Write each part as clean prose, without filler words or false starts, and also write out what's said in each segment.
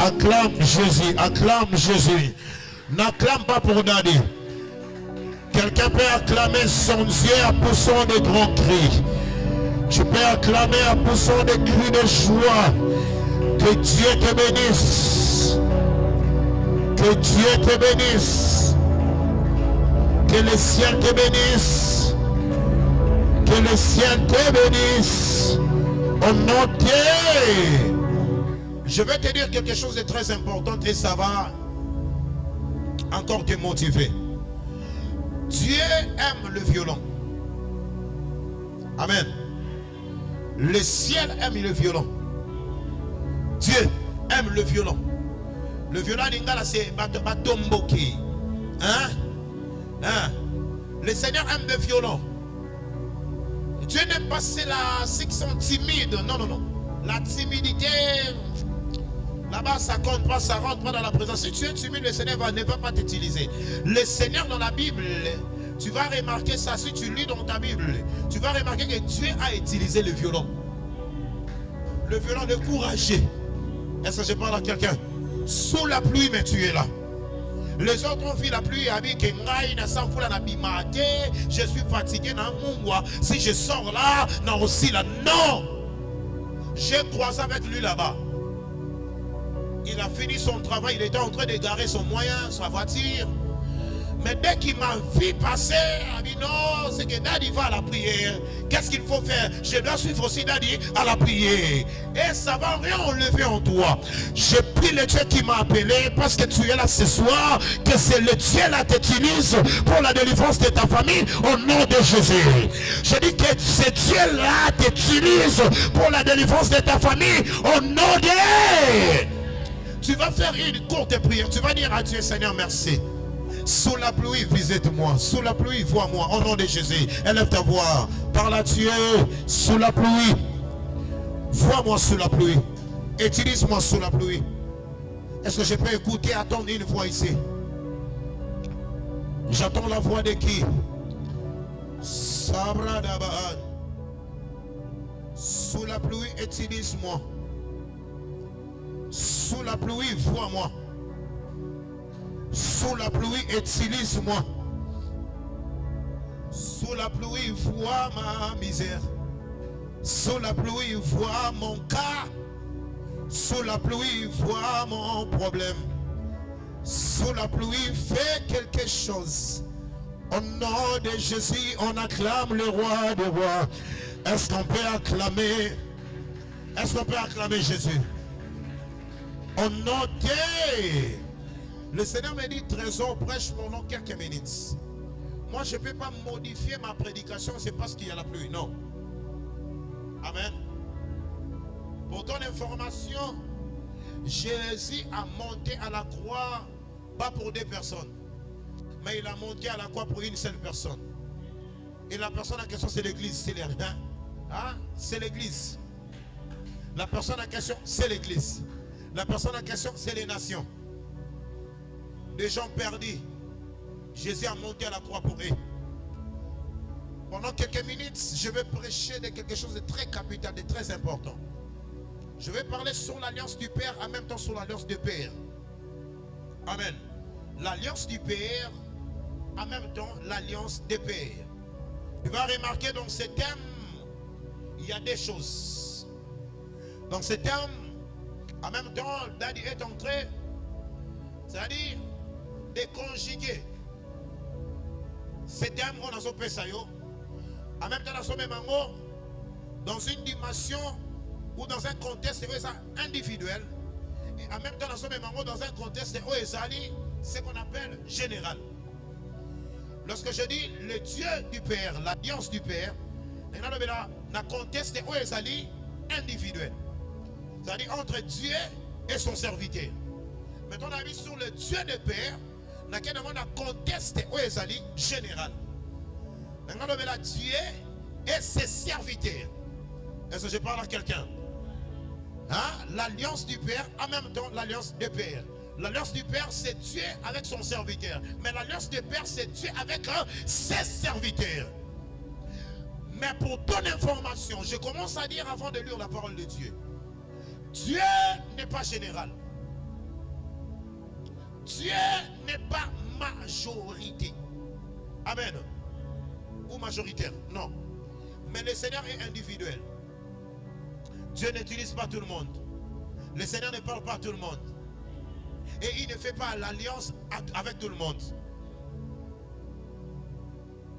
Acclame Jésus, acclame Jésus. N'acclame pas pour Daddy. Quelqu'un peut acclamer son Dieu à poussant de grands cris. Tu peux acclamer à poussant de cris de joie. Que Dieu te bénisse. Que Dieu te bénisse. Que le ciel te bénisse. Que le ciel te bénisse. Au nom de Dieu. Je vais te dire quelque chose de très important et ça va encore te motiver. Dieu aime le violon. Amen. Le ciel aime le violon. Dieu aime le violon. Le violon, c'est Batomboki. Hein? Le Seigneur aime le violon. Dieu n'aime pas ceux qui sont timides. Non, non, non. La timidité, là-bas, ça compte pas, ça rentre pas dans la présence. Si tu es timide, le Seigneur ne va pas t'utiliser. Le Seigneur dans la Bible, tu vas remarquer ça. Si tu lis dans ta Bible, tu vas remarquer que Dieu a utilisé le violon. Le violon de courageux. Est-ce que je parle à quelqu'un? Sous la pluie, mais tu es là. Les autres ont vu la pluie, je suis fatigué, si je sors là, non aussi là, non. J'ai croisé avec lui là-bas. Il a fini son travail, il était en train de garer son moyen, sa voiture. Mais dès qu'il m'a vu passer, il a dit non, c'est que Daddy va à la prière. Qu'est-ce qu'il faut faire? Je dois suivre aussi Daddy à la prière. Et ça va rien enlever en toi. Je prie le Dieu qui m'a appelé parce que tu es là ce soir, que c'est le Dieu là qui t'utilise pour la délivrance de ta famille au nom de Jésus. Je dis que ce Dieu là t'utilise pour la délivrance de ta famille au nom de... Tu vas faire une courte prière. Tu vas dire à Dieu, Seigneur, merci. Sous la pluie, visite-moi. Sous la pluie, vois-moi. Au nom de Jésus, élève ta voix. Parle à Dieu. Sous la pluie. Vois-moi sous la pluie. Utilise-moi sous la pluie. Est-ce que je peux écouter, attendre une voix ici? J'attends la voix de qui? Sabra Dabaan. Sous la pluie, utilise-moi. Sous la pluie, vois-moi. Sous la pluie, utilise-moi. Sous la pluie, vois ma misère. Sous la pluie, vois mon cas. Sous la pluie, vois mon problème. Sous la pluie, fais quelque chose. Au nom de Jésus, on acclame le roi des rois. Est-ce qu'on peut acclamer? Est-ce qu'on peut acclamer Jésus? Au nom de... Le Seigneur me dit, trésor, prêche pendant quelques minutes. Moi, je ne peux pas modifier ma prédication, c'est parce qu'il y a la pluie. Non. Amen. Pour ton information, Jésus a monté à la croix, pas pour deux personnes, mais il a monté à la croix pour une seule personne. Et la personne en question, c'est l'église. C'est les rien. Hein? C'est l'église. La personne en question, c'est l'église. La personne en question, c'est les nations. Des gens perdus. Jésus a monté à la croix pour eux. Pendant quelques minutes, je vais prêcher de quelque chose de très capital, de très important. Je vais parler sur l'alliance du Père, en même temps sur l'alliance du Père. Amen. L'alliance du Père, en même temps l'alliance des Pères. Tu vas remarquer dans ce thème, il y a des choses. Dans ce thème, en même temps, Daddy est en train, c'est-à-dire de conjuguer. C'est un mot dans son pesayo. En même temps, dans son même mot, dans une dimension ou dans un contexte individuel. Et en même temps, dans son même mot, dans un contexte ce qu'on appelle général. Lorsque je dis le Dieu du Père, l'alliance du Père, dans un contexte individuel. C'est-à-dire entre Dieu et son serviteur. Maintenant, on a mis sur le Dieu du Père. Dans un contexte général. Dieu et ses serviteurs. Est-ce que je parle à quelqu'un? Hein? L'alliance du Père, en même temps l'alliance du Père. L'alliance du Père, c'est Dieu avec son serviteur. Mais l'alliance du Père, c'est Dieu avec ses serviteurs. Mais pour ton information, je commence à dire avant de lire la parole de Dieu. Dieu n'est pas général. Dieu n'est pas majorité. Amen. Ou majoritaire. Non. Mais le Seigneur est individuel. Dieu n'utilise pas tout le monde. Le Seigneur ne parle pas à tout le monde. Et il ne fait pas l'alliance avec tout le monde.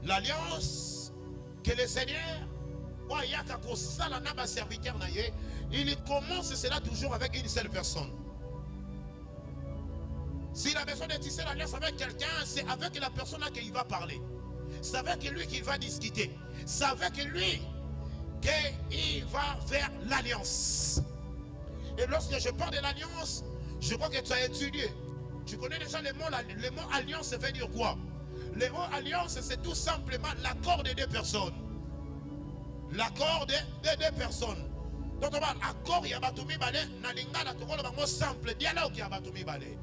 L'alliance que le Seigneur, il commence cela toujours avec une seule personne. S'il a besoin de tisser l'alliance avec quelqu'un, c'est avec la personne là qu'il va parler. C'est avec lui qu'il va discuter. C'est avec lui qu'il va faire l'alliance. Et lorsque je parle de l'alliance, je crois que tu as étudié. Tu connais déjà le mot alliance, ça veut dire quoi? Le mot alliance, c'est tout simplement l'accord de deux personnes. L'accord de deux personnes. Donc on va accord ya batumi balé, na lingala tokolo bango simple dialogue ya batumi balé.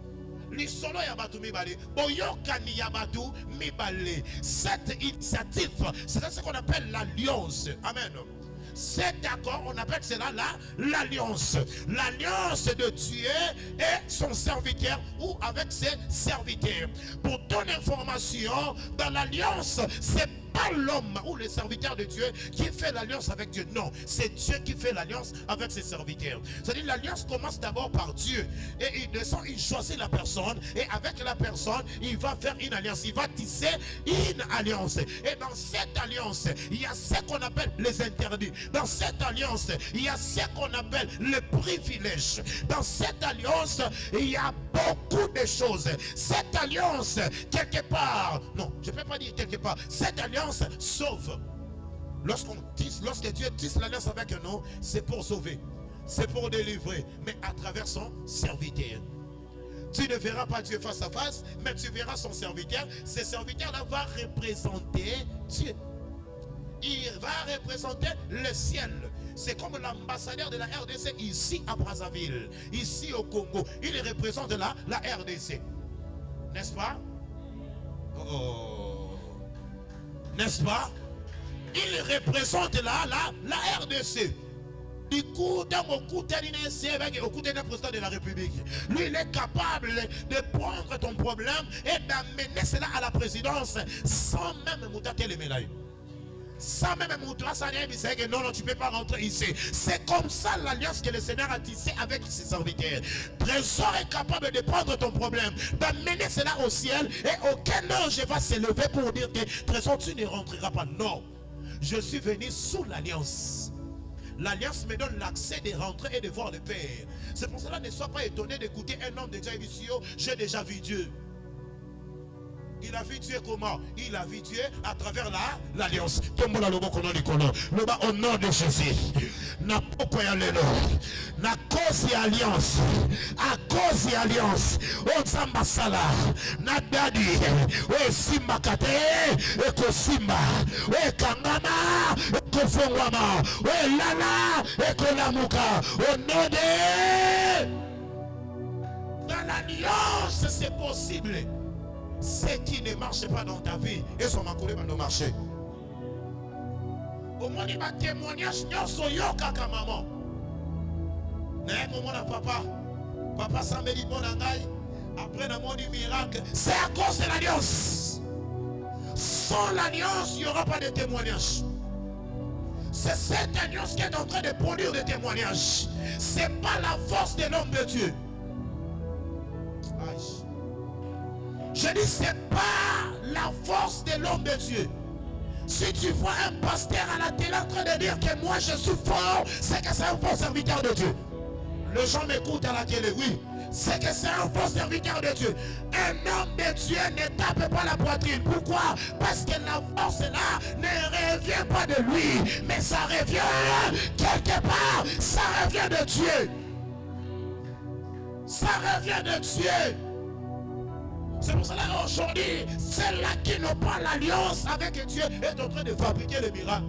Lisolo ya batu mibale, boyokani ya batu mibale. Cette initiative, c'est ce qu'on appelle l'alliance. Amen. Cet accord, on appelle cela l'alliance. L'alliance de Dieu et son serviteur ou avec ses serviteurs. Pour ton information, dans l'alliance, c'est pas l'homme ou le serviteur de Dieu qui fait l'alliance avec Dieu. Non, c'est Dieu qui fait l'alliance avec ses serviteurs. C'est-à-dire l'alliance commence d'abord par Dieu. Et il descend, il choisit la personne. Et avec la personne, il va faire une alliance. Il va tisser une alliance. Et dans cette alliance, il y a ce qu'on appelle les interdits. Dans cette alliance, il y a ce qu'on appelle les privilèges. Dans cette alliance, il y a beaucoup de choses. Cette alliance, quelque part, non, je ne peux pas dire quelque part, cette alliance sauve. Lorsque Dieu tisse l'alliance avec nous, c'est pour sauver, c'est pour délivrer, mais à travers son serviteur. Tu ne verras pas Dieu face à face, mais tu verras son serviteur. Ce serviteur-là va représenter Dieu. Il va représenter le ciel. C'est comme l'ambassadeur de la RDC ici à Brazzaville, ici au Congo. Il représente la RDC. N'est-ce pas? Oh. N'est-ce pas? Il représente la RDC. Du coup, dans mon coup, le président de la République, lui, il est capable de prendre ton problème et d'amener cela à la présidence sans même mouter les médailles. Sans même que non, tu ne peux pas rentrer ici. C'est comme ça l'alliance que le Seigneur a tissée avec ses serviteurs. Trésor est capable de prendre ton problème, d'amener cela au ciel, et aucun ange va s'élever pour dire que Trésor, tu ne rentreras pas. Non, je suis venu sous l'alliance. L'alliance me donne l'accès de rentrer et de voir le Père. C'est pour cela, ne sois pas étonné d'écouter un homme déjà évisio. J'ai déjà vu Dieu. Il a vu Dieu comment? Il a vu Dieu à travers l'alliance. Au nom de Jésus. Na poko ya lelo. Na cause ya alliance. À cause ya alliance. O Zamba Sala. Na dadi. O Simba Kate. Eko Simba. O Kangama. Eko Fongwama. O Lala. Eko Lamuka. Au nom de. Dans l'alliance, c'est possible. Ce qui ne marche pas dans ta vie, et son macoulé va nous marcher. Au moins, il va témoignage, kaka maman. N'est-ce pas papa? Papa Samedi Bonangaï, après le mot du miracle, c'est à cause de l'alliance. Sans l'alliance, il n'y aura pas de témoignage. C'est cette alliance qui est en train de produire des témoignages. Ce n'est pas la force de l'homme de Dieu. Je dis, ce n'est pas la force de l'homme de Dieu. Si tu vois un pasteur à la télé en train de dire que moi je suis fort, c'est que c'est un faux serviteur de Dieu. Les gens m'écoutent à la télé, oui. C'est que c'est un faux serviteur de Dieu. Un homme de Dieu ne tape pas la poitrine. Pourquoi? Parce que la force là ne revient pas de lui, mais ça revient quelque part. Ça revient de Dieu. Ça revient de Dieu. C'est pour cela qu'aujourd'hui, ceux-là qui n'ont pas l'alliance avec Dieu est en train de fabriquer les miracles.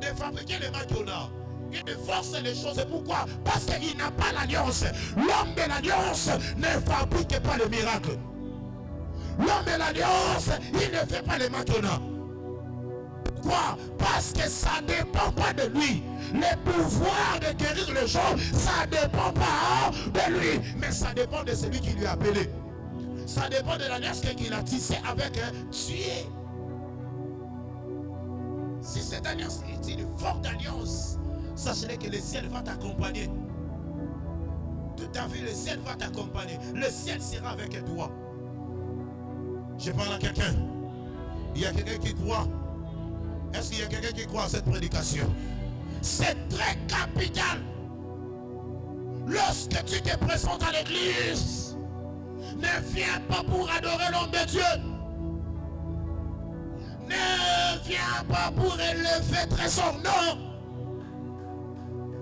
De fabriquer les maintenant. Il force les choses. Pourquoi? Parce qu'il n'a pas l'alliance. L'homme de l'alliance ne fabrique pas le miracle. L'homme de l'alliance, il ne fait pas les maintenant. Pourquoi? Parce que ça ne dépend pas de lui. Le pouvoir de guérir les gens, ça ne dépend pas de lui, mais ça dépend de celui qui lui a appelé. Ça dépend de l'alliance qu'il a tissée avec Dieu. Si cette alliance est une forte alliance, sachez que le ciel va t'accompagner. Toute ta vie, le ciel va t'accompagner. Le ciel sera avec toi. Je parle à quelqu'un. Il y a quelqu'un qui croit. Est-ce qu'il y a quelqu'un qui croit à cette prédication? C'est très capital. Lorsque tu te présentes à l'église, ne viens pas pour adorer l'homme de Dieu. Ne viens pas pour élever trésor, non.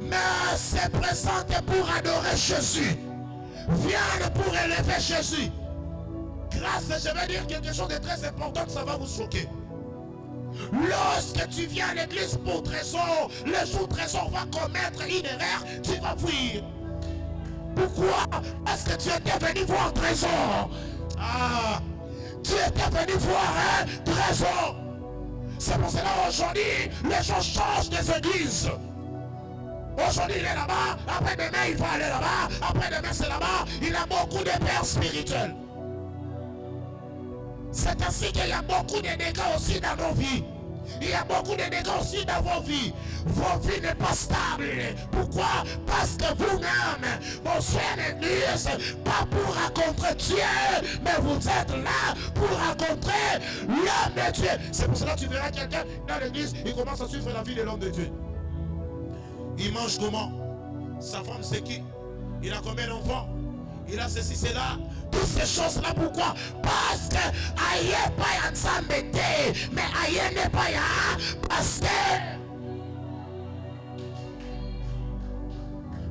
Mais se présente pour adorer Jésus. Viens pour élever Jésus. Grâce, je vais dire quelque chose de très important, ça va vous choquer. Lorsque tu viens à l'église pour trésor, le jour trésor va commettre une erreur, tu vas fuir. Pourquoi? Parce que tu étais venu voir trésor. Ah, tu étais venu voir un trésor. C'est pour cela aujourd'hui, les gens changent des églises. Aujourd'hui il est là-bas, après demain il va aller là-bas, après demain c'est là-bas. Il a beaucoup de pères spirituels. C'est ainsi qu'il y a beaucoup de dégâts aussi dans nos vies. Il y a beaucoup de dégâts aussi dans vos vies. Vos vies n'est pas stable. Pourquoi? Parce que vous-même, vous êtes l'église, pas pour rencontrer Dieu, mais vous êtes là pour rencontrer l'homme de Dieu. C'est pour cela que tu verras quelqu'un dans l'église, il commence à suivre la vie de l'homme de Dieu. Il mange comment? Sa femme c'est qui? Il a combien d'enfants? Il a ceci, cela. Toutes ces choses-là, pourquoi? Parce que aïe pas ensemble, mais aïe n'est pas ya. Parce que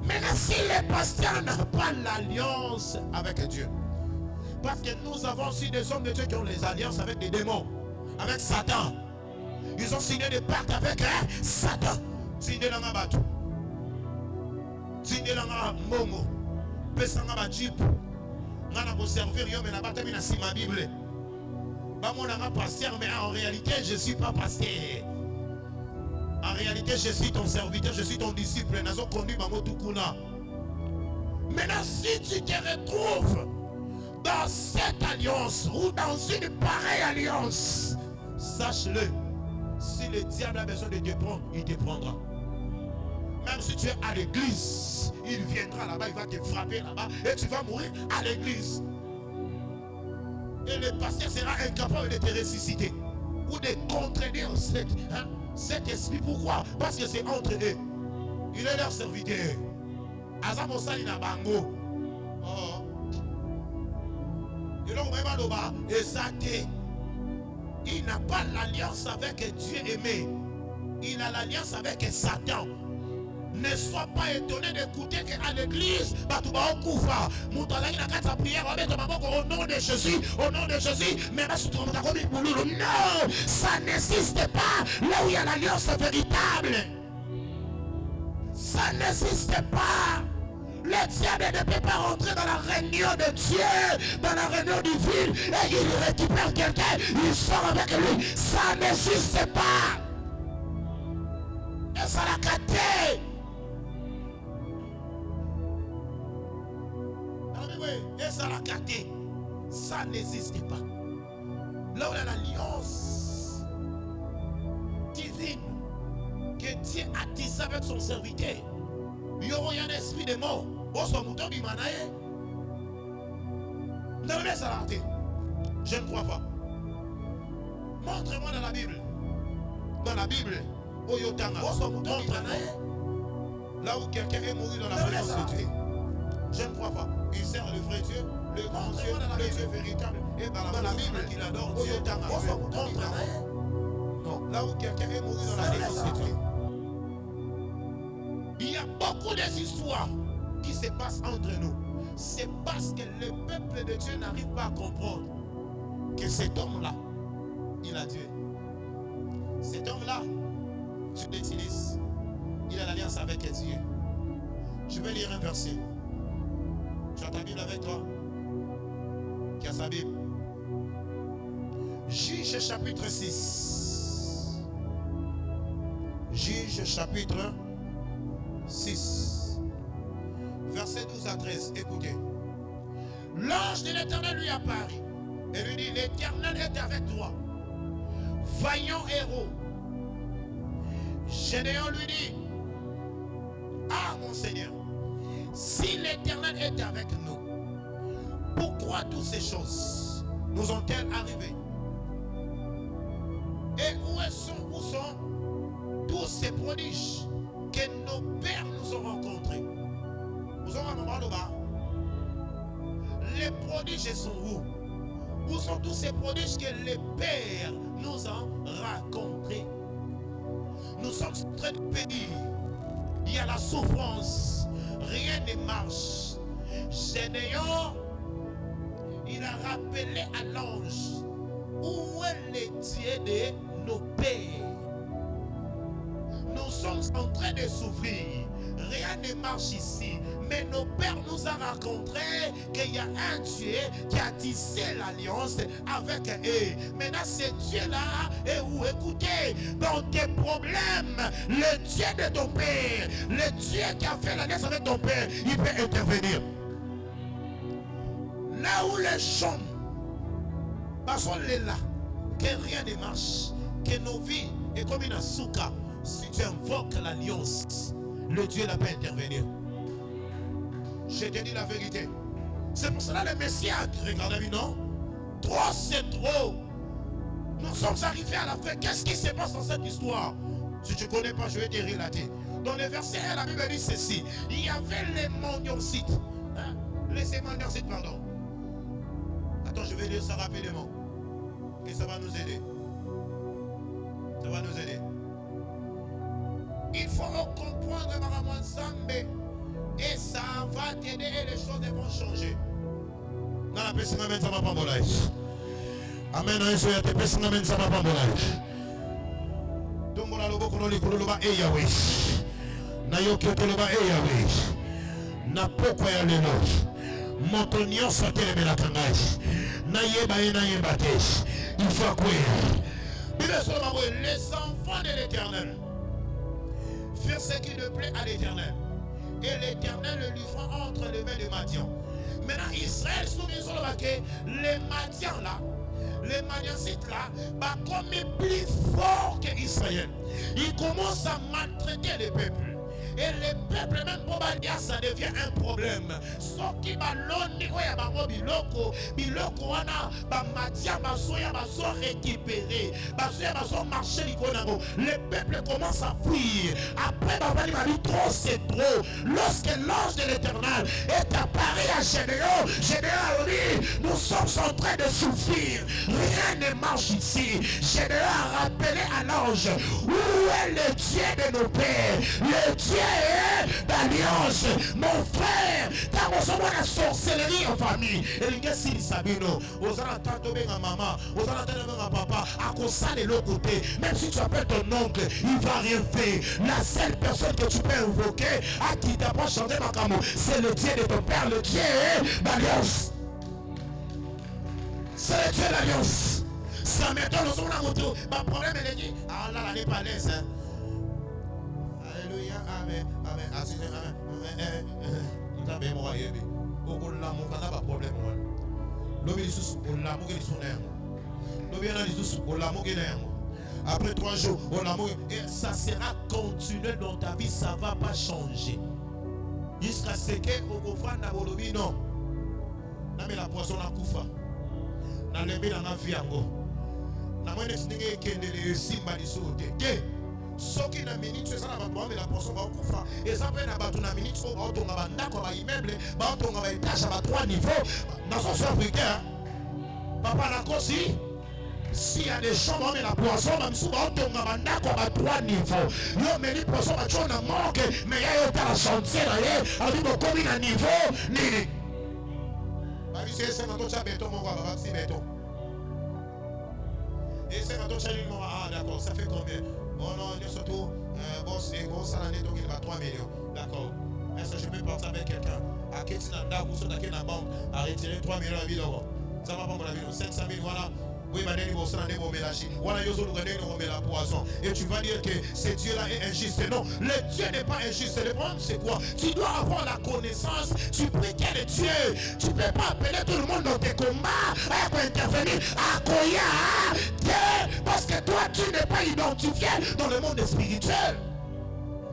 maintenant, si le pasteur n'a pas l'alliance avec Dieu, parce que nous avons aussi des hommes de Dieu qui ont les alliances avec des démons, avec Satan. Ils ont signé des pactes avec Satan. Signé dans ma bateau. Signé dans ma momo. Pesanga ma jeep. Ngana ko servir yo mais na batami na sima Bible. Ba mon nga pasteur mais en réalité je suis pas pasteur. En réalité je suis ton serviteur, je suis ton disciple. Nazo conduit ma motukuna. Maintenant si tu te retrouves dans cette alliance ou dans une pareille alliance, sache-le, si le diable a besoin de te prendre, il te prendra. Même si tu es à l'église, il viendra là-bas, il va te frapper là-bas et tu vas mourir à l'église. Et le pasteur sera incapable de te ressusciter ou de contredire cet esprit. Pourquoi? Parce que c'est entre eux. Il est leur serviteur. Azamosali na bango. Oh. Et donc vraiment là-bas, exacté. Il n'a pas l'alliance avec Dieu aimé. Il a l'alliance avec Satan. Ne sois pas étonné d'écouter qu'à l'église, non, au nom de Jésus, mais non, ça n'existe pas là où il y a l'alliance véritable. Ça n'existe pas. Le diable ne peut pas rentrer dans la réunion de Dieu, dans la réunion divine, et il récupère quelqu'un, il sort avec lui. Ça n'existe pas. Et ça l'a capté. Et ça l'a capté. Ça n'existe pas. Là où il y a l'alliance divine que Dieu a tissé avec son serviteur, il y aura un esprit de mort. Je ne crois pas. Montre-moi dans la Bible. Dans la Bible, là où quelqu'un est mort dans la présence de Dieu. Je ne crois pas. Il sert le vrai Dieu, le grand Dieu, le Dieu véritable. Et dans la Bible, qu'il adore Dieu. Non, là où quelqu'un est mort dans la présence de Dieu. Il y a beaucoup d'histoires qui se passent entre nous. C'est parce que le peuple de Dieu n'arrive pas à comprendre que cet homme-là, il a Dieu. Cet homme-là, tu l'utilises. Il a l'alliance avec Dieu. Je vais lire un verset. Tu as ta Bible avec toi? Qui a sa Bible? Juge chapitre 6. Juge chapitre 6, verset 12 à 13. Écoutez. L'ange de l'Éternel lui apparut et lui dit, l'Éternel est avec toi, vaillant héros. Gédéon lui dit, ah mon Seigneur, si l'Éternel est avec nous, pourquoi toutes ces choses nous ont-elles arrivé? Et où sont tous ces prodiges que nos pères nous ont rencontrés? Vous aurez un moment là-bas. Les prodiges sont où? Où sont tous ces prodiges que les pères nous ont racontés? Nous sommes en train de payer. Il y a la souffrance. Rien ne marche. Gédéon, il a rappelé à l'ange, où est le Dieu de nos pères? Nous sommes en train de souffrir. Rien ne marche ici. Mais nos pères nous ont raconté qu'il y a un Dieu qui a tissé l'alliance avec eux. Maintenant, ce Dieu-là est où? Écoutez, dans tes problèmes, le Dieu de ton père, le Dieu qui a fait l'alliance avec ton père, il peut intervenir. Là où les gens, parce qu'on est là, que rien ne marche, que nos vies est comme une asuka. Si tu invoques l'alliance, le Dieu là peut intervenir. Je te dis la vérité. C'est pour cela que le Messie a regardé, non? Trop, c'est trop. Nous sommes arrivés à la fin. Qu'est-ce qui se passe dans cette histoire? Si tu ne connais pas, je vais te relater. Dans le verset 1, la Bible dit ceci. Il y avait les Mendioncites. Hein? Les Mendioncites, pardon. Attends, je vais dire ça rapidement. Et ça va nous aider. Ça va nous aider. Il faut comprendre, Maman Zambé. Et ça va t'aider et les choses vont changer. Dans la personne, ça va pas mon life. Amen. La personne, ça va pas mon life. Donc, on a le beaucoup de l'oba et Yahweh. Na yoki de l'oba et Yahweh. Na poko ya lelo. Montonio sote le la kangai. Na yeba et na yeba tesh. Il faut quoi? Les enfants de l'Éternel firent ce qui ne plaît à l'Éternel. Et l'Éternel le livra entre les mains de Madian. Maintenant, Israël, souvenez-vous que les Madians là, les Madiancites là, bah, comme plus fort qu'Israël, ils commencent à maltraiter les peuples. Et les peuples, même pour Badia, ça devient un problème. Sauf qu'il va l'onni, oya bango biloko, biloko wana, ba matia, ba soya, ba so récupérer, ba soya, ba so marcher l'ikonango. Les peuples commencent à fuir. Après, ba vali m'a dit trop, c'est trop. Lorsque l'ange de l'Éternel est apparu à Gédéon, Gédéon a dit, nous sommes en train de souffrir. Rien ne marche ici. Gédéon a rappelé à l'ange, où est le Dieu de nos pères? Le Dieu d'alliance, mon frère, quand on se voit la sorcellerie en famille, et les si Sabino, aux alentours de ma maman, aux alentours de ma papa, à cause de l'autre côté, même si tu appelles ton oncle, il va rien faire. La seule personne que tu peux invoquer, à qui t'apprend chanter ma camo, c'est le Dieu de ton père, le Dieu d'alliance. C'est le Dieu d'alliance. Ça m'étonne, nous sommes là, mon problème, elle dit, ah là, elle n'est pas l'aise, hein. Amen, amen, amen, amen, après 3 jours, et ça sera continué dans ta vie, ça ne va pas changer. Il sera séqué au gouffre d'Abolobi, non. Mais la poisson a koufa. Dans le bien dans la vie, na moi ne sais qui est simba di sauté. Soki na minute ça na ba la poisson va kufa. Et ça peut na ba na minute so ba to ba ndako ba immeuble, ba to ba étage à 3 niveaux dans son africain. Papa na kosi. S'il y a des chambres, mais la poisson, même si on a 3 niveaux. Yo, mais les poissons, on a manqué, mais il y a un chantier là, on dit combien de niveaux, ni. C'est un autre béton, mon gars, c'est béton. Et c'est un autre ah d'accord, ça fait combien? Oh non, surtout, bon, c'est gros, ça l'année, donc il va 3 millions. D'accord. Est-ce que je peux partir avec quelqu'un à Ketinanda ou sur la banque à retirer 3 millions à 1000 euros? Ça va pas, mon ami, 500 000, voilà. Oui, et tu vas dire que ce Dieu-là est injuste. Non, le Dieu n'est pas injuste. Le problème, c'est quoi? Tu dois avoir la connaissance. Tu pries quel est Dieu. Tu ne peux pas appeler tout le monde dans tes combats pour intervenir à Koya. Parce que toi, tu n'es pas identifié dans le monde spirituel.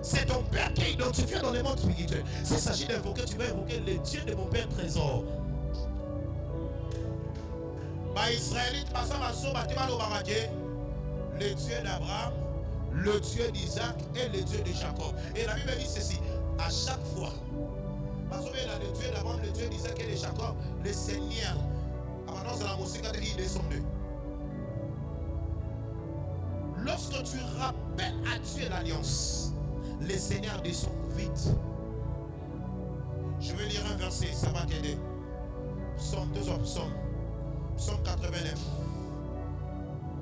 C'est ton Père qui est identifié dans le monde spirituel. S'il s'agit d'invoquer, tu vas invoquer le Dieu de mon Père Trésor. Israélite, le Dieu d'Abraham, le Dieu d'Isaac et le Dieu de Jacob. Et la Bible dit ceci, à chaque fois, parce que le Dieu d'Abraham, le Dieu d'Isaac et de Jacob, le Seigneur, avant la musique, il est descendu. Lorsque tu rappelles à Dieu l'alliance, le Seigneur descend vite. Je vais lire un verset, ça va t'aider. Psaume 2 of Psaume. Psaume 89.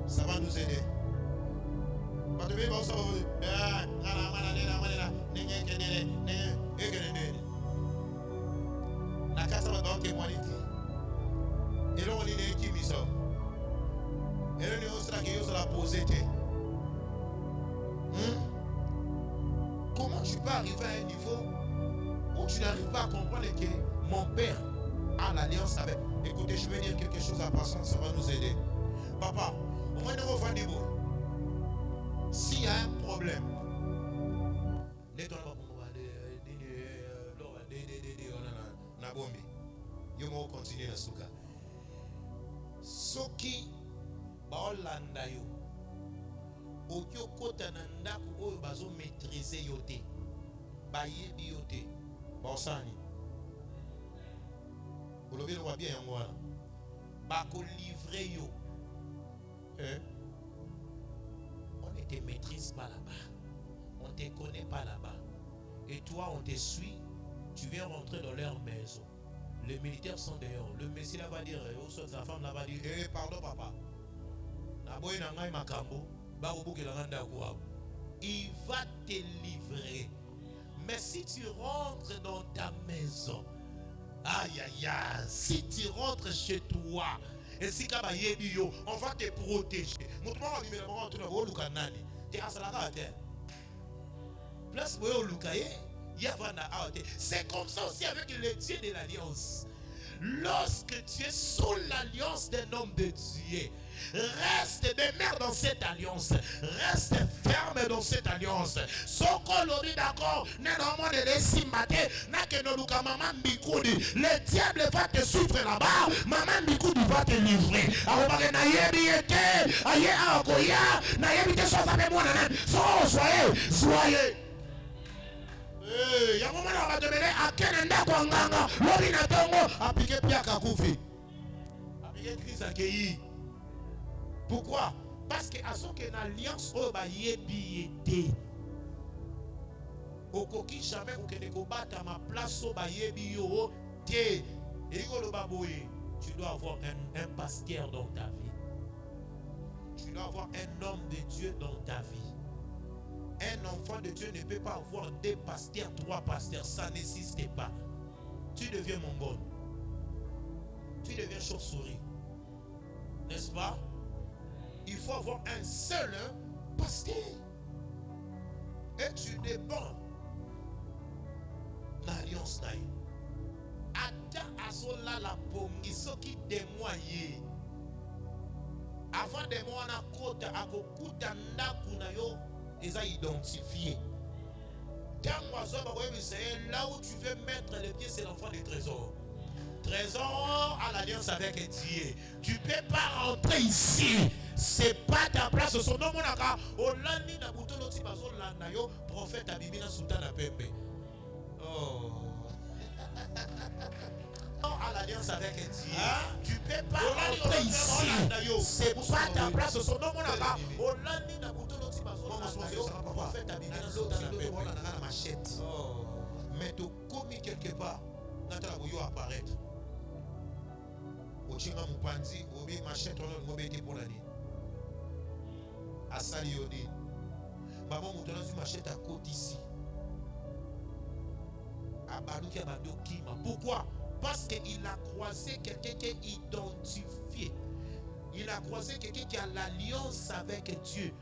Ça va nous aider. Comment tu peux arriver à un niveau où tu n'arrives pas à comprendre que mon Père a l'alliance avec. Écoutez, je vais dire quelque chose à passant, ça va nous aider. Papa, au moins nous refaire des mots. S'il y a un problème, continuer la souka. Soki baolanda yo. Okyo kota na ndaku oyo bazo maîtriser yo te. Bayebi yo te. Bosani. Olobi lo bien yango wana. Bako livrer yo. On ne te maîtrise pas là-bas. On ne te connaît pas là-bas. Et toi, on te suit. Tu viens rentrer dans leur maison. Les militaires sont dehors. Le messie là va dire, la femme là va dire, pardon papa. Il va te livrer. Mais si tu rentres dans ta maison, aïe aïe aïe, si tu rentres chez toi, et si on va te protéger. C'est comme ça aussi avec le Dieu de l'alliance. Lorsque tu es sous l'alliance d'un homme de Dieu, reste demeure dans cette alliance. Reste ferme dans cette alliance. Le diable va te suivre là-bas. Maman Bikoudi va te livrer. Soyez. Il y a un moment où on va demander à quel endroit l'orina tongo appliqué piaka koufi. Appliqué crise accueilli. Pourquoi? Parce que à ce qu'il y a une alliance au bayebi été. Au coquille jamais ou que ne combatte à ma place au bayebi yo té. Et le baboye, tu dois avoir un pasteur dans ta vie. Tu dois avoir un homme de Dieu dans ta vie. Un enfant de Dieu ne peut pas avoir 2 pasteurs, 3 pasteurs. Ça n'existe pas. Tu deviens mongol. Tu deviens chauve-souris. N'est-ce pas? Il faut avoir un seul pasteur. Et tu dépends de l'alliance. Ata azola la pongi soki demoye. Avant de moi na kota akokuta ndaku na yo. Ils ont identifié. Là où tu veux mettre les pieds, c'est l'enfant du trésor. Trésor à l'alliance avec Dieu. Tu ne peux pas rentrer ici. C'est pas ta place. Son nom prophète Abimina Sultana Pepe. Oh. À l'alliance avec Dieu. Tu ne peux pas rentrer ici. C'est pas ta place. Son nom machette. Mais tu commis quelque part, Natala Boyo apparaître. Au Chinga Mupandi, Obi machette, on a mobile pour l'année. À Saliodi. Maman Moutona, tu machette à côté ici. À Balouki, à Badoukima. Pourquoi? Parce qu'il a croisé quelqu'un qui est identifié. il a croisé quelqu'un qui a l'alliance avec Dieu.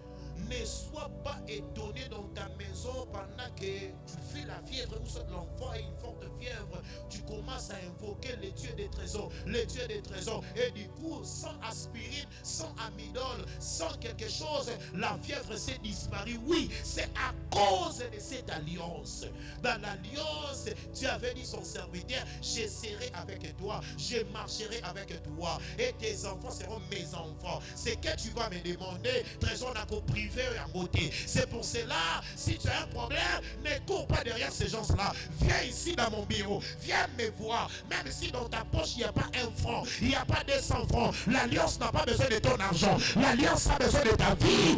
Ne sois pas étonné dans ta maison pendant que tu fais la fièvre ou soit l'enfant a une forte fièvre. Tu commences à invoquer le Dieu des trésors, le Dieu des trésors. Et du coup, sans aspirine, sans amidol, sans quelque chose, la fièvre s'est disparue. Oui, c'est à cause de cette alliance. Dans l'alliance, Dieu avait dit son serviteur, je serai avec toi, je marcherai avec toi. Et tes enfants seront mes enfants. C'est que tu vas me demander, trésor n'a qu'au privé et à côté. C'est pour cela, si tu as un problème, ne cours pas derrière ces gens-là. Viens ici dans mon bureau, viens me voir. Même si dans ta poche, il n'y a pas un franc, il n'y a pas 200 francs. L'alliance n'a pas besoin de ton argent. L'alliance a besoin de ta vie.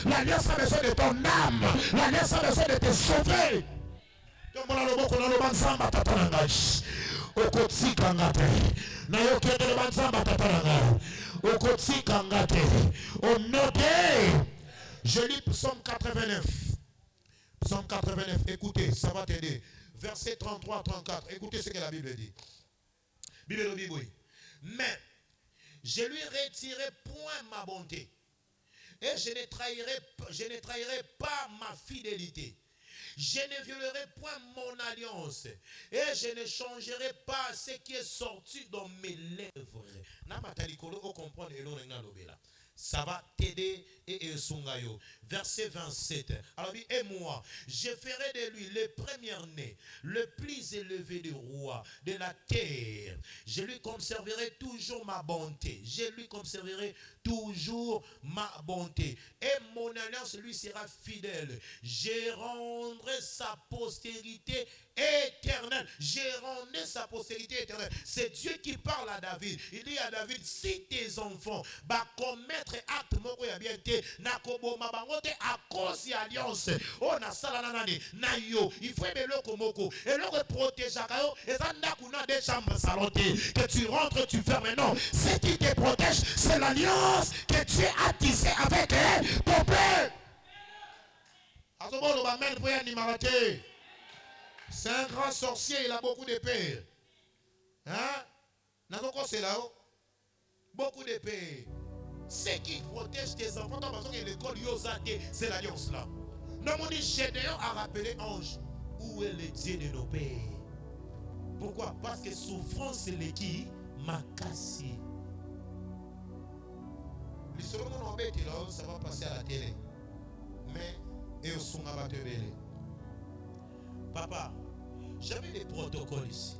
L'alliance a besoin de ton âme. L'alliance a besoin de te sauver. Je lis Psaume 89. Psaume 89, écoutez, ça va t'aider. Verset 33-34, écoutez ce que la Bible dit. Bible dit oui. Mais je lui retirerai point ma bonté, et je ne trahirai pas ma fidélité. Je ne violerai point mon alliance, et je ne changerai pas ce qui est sorti dans mes lèvres. Ça va t'aider et Sungayo. Verset 27. Alors, et moi, je ferai de lui le premier-né, le plus élevé du roi de la terre. Je lui conserverai toujours ma bonté. Je lui conserverai toujours ma bonté. Et mon alliance lui sera fidèle. Je rendrai sa postérité éternelle. Je rendrai sa postérité éternelle. C'est Dieu qui parle à David. Il dit à David, si tes enfants commettre acte moko ya bien te nakoboma bango te à cause de l'alliance on a sala nanani na yo il faut beloko moko et le protéger kayo ezanda kuna des chambres salotées que tu rentres tu fermes. Non, ce qui te protège c'est l'alliance que Dieu a tissée avec ton peuple. C'est un grand sorcier, il a beaucoup d'épées. Hein? C'est là haut. Beaucoup d'épées. Ce qui protège tes enfants, parce que l'école Yosate, c'est l'alliance là. Non, mon Gédéon a rappelé ange. Où est le Dieu de nos pères? Pourquoi? Parce que souffrance, c'est le qui m'a cassé. L'histoire de mon bête, ça va passer à la télé. Mais, et au son va te bêler. Papa, j'avais des protocoles ici.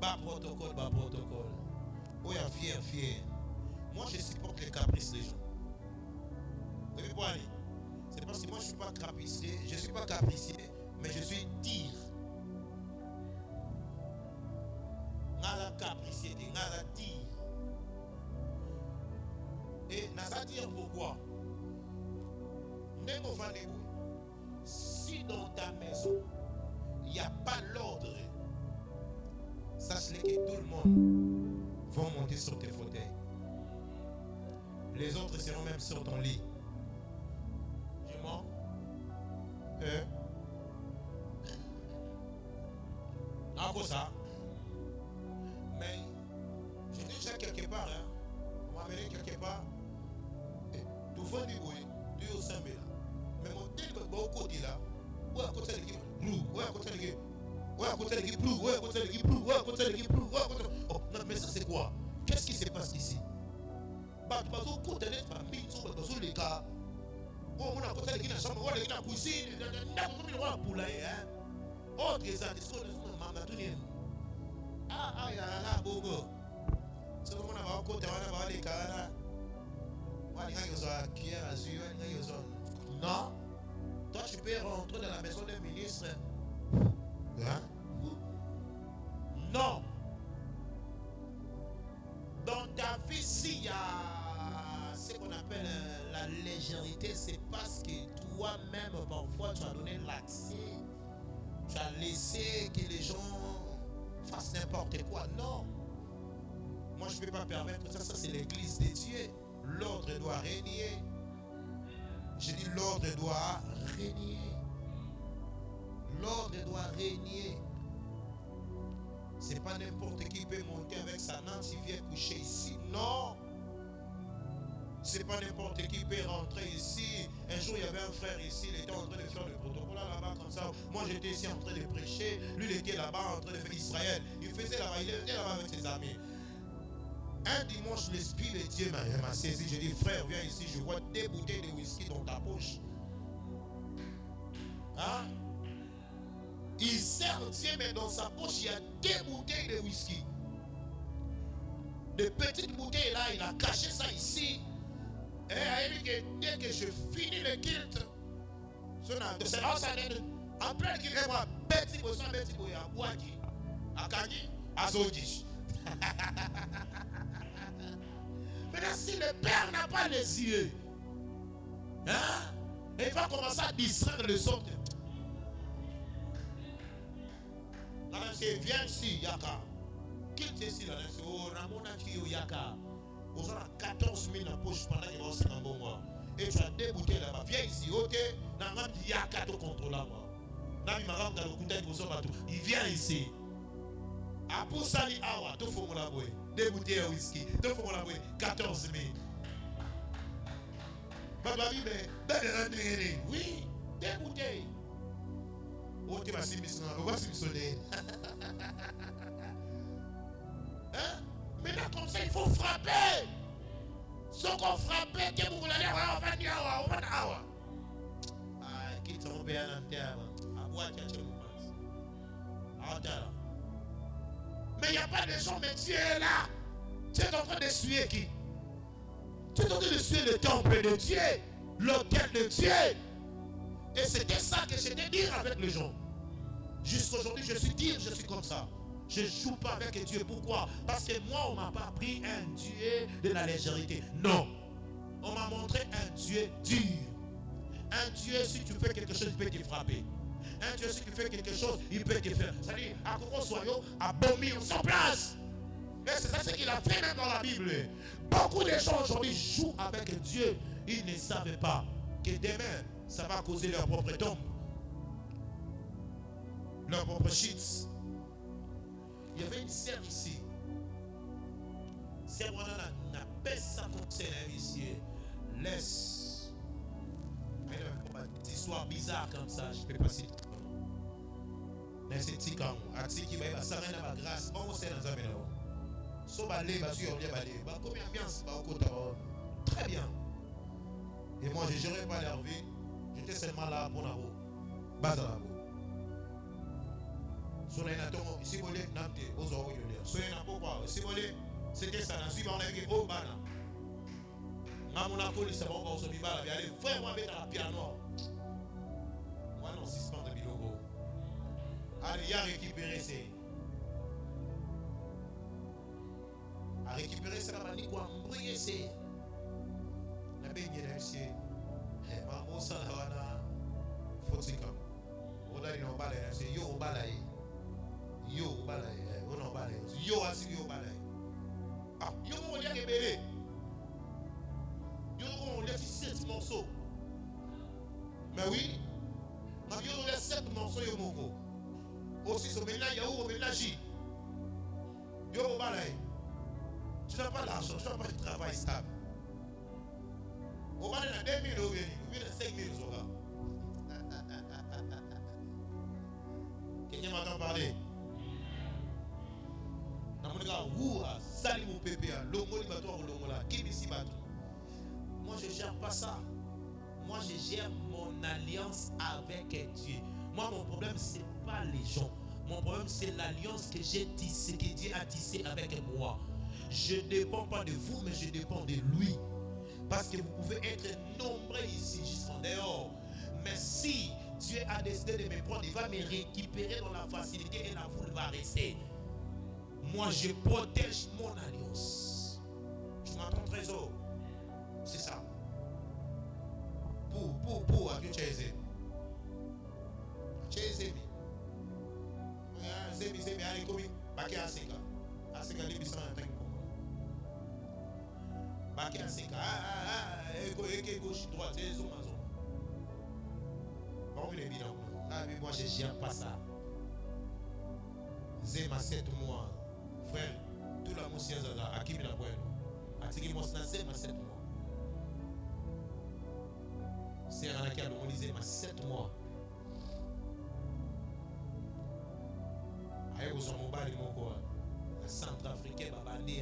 Pas protocole, pas protocole. Oui, fier. Moi, je supporte les caprices des gens. Vous voyez quoi, c'est parce que moi, je ne suis pas capricieux, mais je suis tire. Nala capricieux, nala tire. Et nasa tire pourquoi? Si dans ta maison, il n'y a pas l'ordre, sache-le que tout le monde va monter sur tes fauteuils. Les autres seront même sur ton lit. Je mens. Encore ça. Mais j'ai déjà quelque part, hein. On m'a amené quelque part. Tout va du bruit, du au samedi là. Mais mon tel au côté là, ou à côté de l'équipe, ou à côté de l'équipe, ou à côté de l'équipe, ou à côté de l'équipe, ou à côté de l'équipe, ou à côté de l'équipe. Oh, non, mais ça c'est quoi? Qu'est-ce qui se passe ici? Bazo côté de famille, bazo les cas. Oh, on a côté de l'équipe, on a l'équipe cuisine, on a poulailler, hein. Autre ça, des choses, maman tout le monde. Ah, là, bobo. C'est comme on a un côté, on a les cas. Non. Toi, tu peux rentrer dans la maison d'un ministre. Hein? Non. Dans ta vie, s'il y a ce qu'on appelle la légèreté, c'est parce que toi-même, parfois, tu as donné l'accès. Tu as laissé que les gens fassent n'importe quoi. Non. Moi, je ne peux pas permettre ça. Ça, c'est l'église de Dieu. L'ordre doit régner. Je dis l'ordre doit régner. L'ordre doit régner. C'est pas n'importe qui peut monter avec sa nante, il vient coucher ici. Non. C'est pas n'importe qui peut rentrer ici. Un jour, il y avait un frère ici, il était en train de faire le protocole là-bas comme ça. Moi, j'étais ici en train de prêcher. Lui, il était là-bas en train de faire Israël. Il faisait là-bas, il était là-bas avec ses amis. Un dimanche, l'Esprit de Dieu m'a saisi. J'ai dit, frère, viens ici, je vois des bouteilles de whisky dans ta poche. Hein? Il sert Dieu, mais dans sa poche, il y a des bouteilles de whisky. Des petites bouteilles là, il a caché ça ici. Et il a dit que dès que je finis le culte, c'est là ça donne. Après le culte, il va petit poisson, petit poisson, à Boaki, à Kani, à Zodich. Maintenant, si le père n'a pas les yeux, hein, il va commencer à distraire le sort. Là, c'est viens ici, Yaka. Quitte ici, là, c'est oh, Ramona Kio Yaka. Vous avez 14 000 dans la poche pendant qu'il va aussi dans bon mois. Et tu as des bouteilles là-bas. Viens ici, ok? Yaka te contrôle moi. Il vient ici. A pour sali awa, tout faut la boire. Des bouteilles de whisky, tout faut la boire. 14 000. Papa, oui, des bouteilles. Oh, tu vas s'y missionner. On va s'y missionner. Hein? Maintenant, comme ça, il faut frapper. Si on frappe, que vous voulez dire, on va dire, on va dire. Ah, quitte mon père en terre. À boire, tu as tué mon père. Mais il n'y a pas de gens, mais tu es là. Tu es en train de suer qui? Tu es en train de suer le temple de Dieu, l'autel de Dieu. Et c'était ça que j'étais dire avec les gens. Jusqu'aujourd'hui, je suis comme ça. Je ne joue pas avec Dieu. Pourquoi? Parce que moi, on ne m'a pas pris un Dieu de la légèreté. Non. On m'a montré un Dieu dur. Un Dieu, si tu fais quelque chose, il peut te frapper. Un Dieu, si tu fais quelque chose, il peut te faire. C'est-à-dire, à quoi soyons abominés sans place. Et c'est ça ce qu'il a fait même dans la Bible. Beaucoup de gens aujourd'hui jouent avec Dieu. Ils ne savent pas que demain, ça va causer leur propre tombe. Leur propre shit. Il y avait une sœur ici. Sœur Wana n'a pas ça pour c'est ici. Laisse. Mais des histoires bizarres comme ça, je ne peux pas citer. Mais c'est Tikam. A Tiki, ça mène à ma grâce. On sait dans un mélange. So balé, sur on vient balé. Combien ambiance, très bien. Et moi, je ne gérais pas leur vie. J'étais seulement là pour la roue. Bazar. Si vous voulez, c'était ça. On a vu au bana. On a collé ça. On a vu vraiment avec la piano. Moi, non, suspend de bilogo. Allez, il y a récupéré ça. À récupérer ça, on a dit quoi? Briller ça. La baigne est ici. Maman, ça va. Faut que on a dit on balaye. C'est yo, on balaye. Yo, balaye. On en balaye. Yo, assis, yo, balaye. Ah, yo, on y a des bébés. Yo, on laisse 7 morceaux. Mais oui. Yo, on laisse 7 morceaux, yo, moko. Aussi, so maintenant, il y a où, maintenant, J. Yo, on balaye. Tu n'as pas l'argent, tu n'as pas de travail stable. On va aller à 2 000 euros, ou bien 5 000 euros. Quelqu'un m'entend parler? Moi je ne gère pas ça. Moi je gère mon alliance avec Dieu. Moi mon problème c'est pas les gens. Mon problème c'est l'alliance que j'ai tissée, que Dieu a tissée avec moi. Je ne dépends pas de vous, mais je dépends de lui. Parce que vous pouvez être nombreux ici, jusqu'en dehors. Mais si Dieu a décidé de me prendre, il va me récupérer dans la facilité et la foule va rester. Moi, je protège mon alliance. Tu m'entends, trésor? C'est ça. Pour, à tu es aisé. Tu es aisé. Zémi, allez, comme Baké à Seka. À Seka, les bisons en tant que Baké à Seka. Gauche, droite, c'est zone. Bon, il est bien. Moi, je ne gère pas ça. Zema 7 mois. Frère, tout la moussière à qui me la boîte. A tiré mon Zema 7 mois. C'est un qui a demandé Zema 7 mois. Aïe, aux hommes mobile, mon quoi. La Centrafricaine, babandi.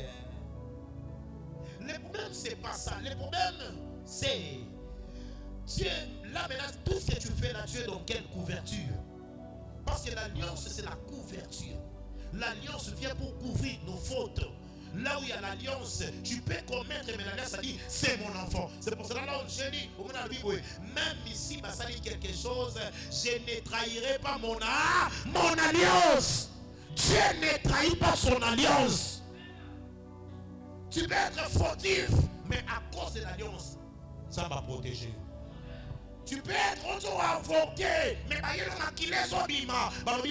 Le problème, c'est pas ça. Le problème, c'est. Dieu, là maintenant, tout ce que tu fais là, tu es dans quelle couverture? Parce que l'alliance, c'est la couverture. L'alliance vient pour couvrir nos fautes. Là où il y a l'alliance, tu peux commettre, mais l'alliance a dit, c'est mon enfant. C'est pour cela là où j'ai dit, même ici, ça dit quelque chose, je ne trahirai pas mon alliance. Dieu ne trahit pas son alliance. Tu peux être fautif, mais à cause de l'alliance, ça va protéger. Tu peux être auto-invoqué, mais